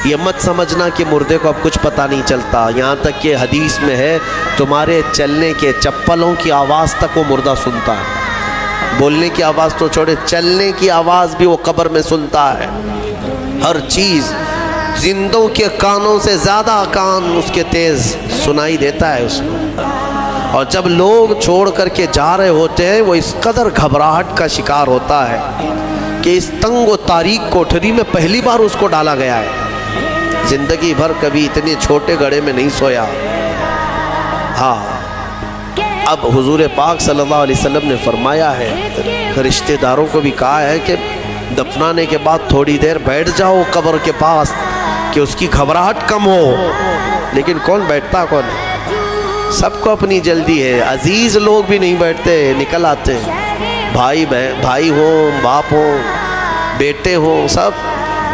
یہ مت سمجھنا کہ مردے کو اب کچھ پتہ نہیں چلتا، یہاں تک کہ حدیث میں ہے تمہارے چلنے کے چپلوں کی آواز تک وہ مردہ سنتا ہے۔ بولنے کی آواز تو چھوڑے، چلنے کی آواز بھی وہ قبر میں سنتا ہے۔ ہر چیز زندوں کے کانوں سے زیادہ کان اس کے تیز سنائی دیتا ہے اس کو۔ اور جب لوگ چھوڑ کر کے جا رہے ہوتے ہیں وہ اس قدر گھبراہٹ کا شکار ہوتا ہے کہ اس تنگ و تاریک کوٹھری میں پہلی بار اس کو ڈالا گیا ہے۔ زندگی بھر کبھی اتنے چھوٹے گڑھے میں نہیں سویا۔ ہاں، اب حضور پاک صلی اللہ علیہ وسلم نے فرمایا ہے، رشتہ داروں کو بھی کہا ہے کہ دفنانے کے بعد تھوڑی دیر بیٹھ جاؤ قبر کے پاس کہ اس کی گھبراہٹ کم ہو۔ لیکن کون بیٹھتا کون ہے؟ سب کو اپنی جلدی ہے، عزیز لوگ بھی نہیں بیٹھتے، نکل آتے، بھائی ہوں، باپ ہوں، بیٹے ہوں، سب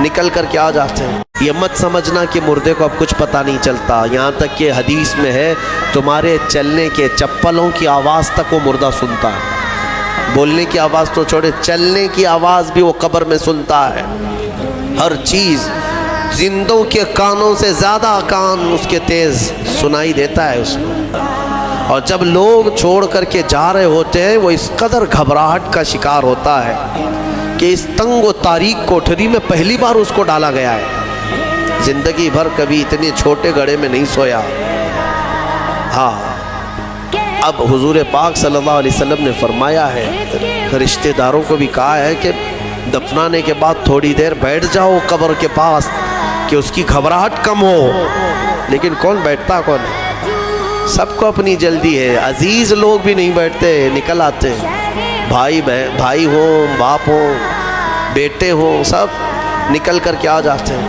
نکل کر کے آ جاتے ہیں۔ یہ مت سمجھنا کہ مردے کو اب کچھ پتہ نہیں چلتا، یہاں تک کہ حدیث میں ہے تمہارے چلنے کے چپلوں کی آواز تک وہ مردہ سنتا ہے۔ بولنے کی آواز تو چھوڑے، چلنے کی آواز بھی وہ قبر میں سنتا ہے۔ ہر چیز زندوں کے کانوں سے زیادہ کان اس کے تیز سنائی دیتا ہے اس کو۔ اور جب لوگ چھوڑ کر کے جا رہے ہوتے ہیں وہ اس قدر گھبراہٹ کا شکار ہوتا ہے کہ اس تنگ و تاریک کوٹھری میں پہلی بار اس کو ڈالا گیا ہے۔ زندگی بھر کبھی اتنے چھوٹے گڑھے میں نہیں سویا۔ ہاں، اب حضور پاک صلی اللہ علیہ وسلم نے فرمایا ہے، رشتہ داروں کو بھی کہا ہے کہ دفنانے کے بعد تھوڑی دیر بیٹھ جاؤ قبر کے پاس کہ اس کی گھبراہٹ کم ہو۔ لیکن کون بیٹھتا کون ہے؟ سب کو اپنی جلدی ہے، عزیز لوگ بھی نہیں بیٹھتے، نکل آتے، بھائی ہوں، باپ ہوں، بیٹے ہوں، سب نکل کر کے آ جاتے ہیں۔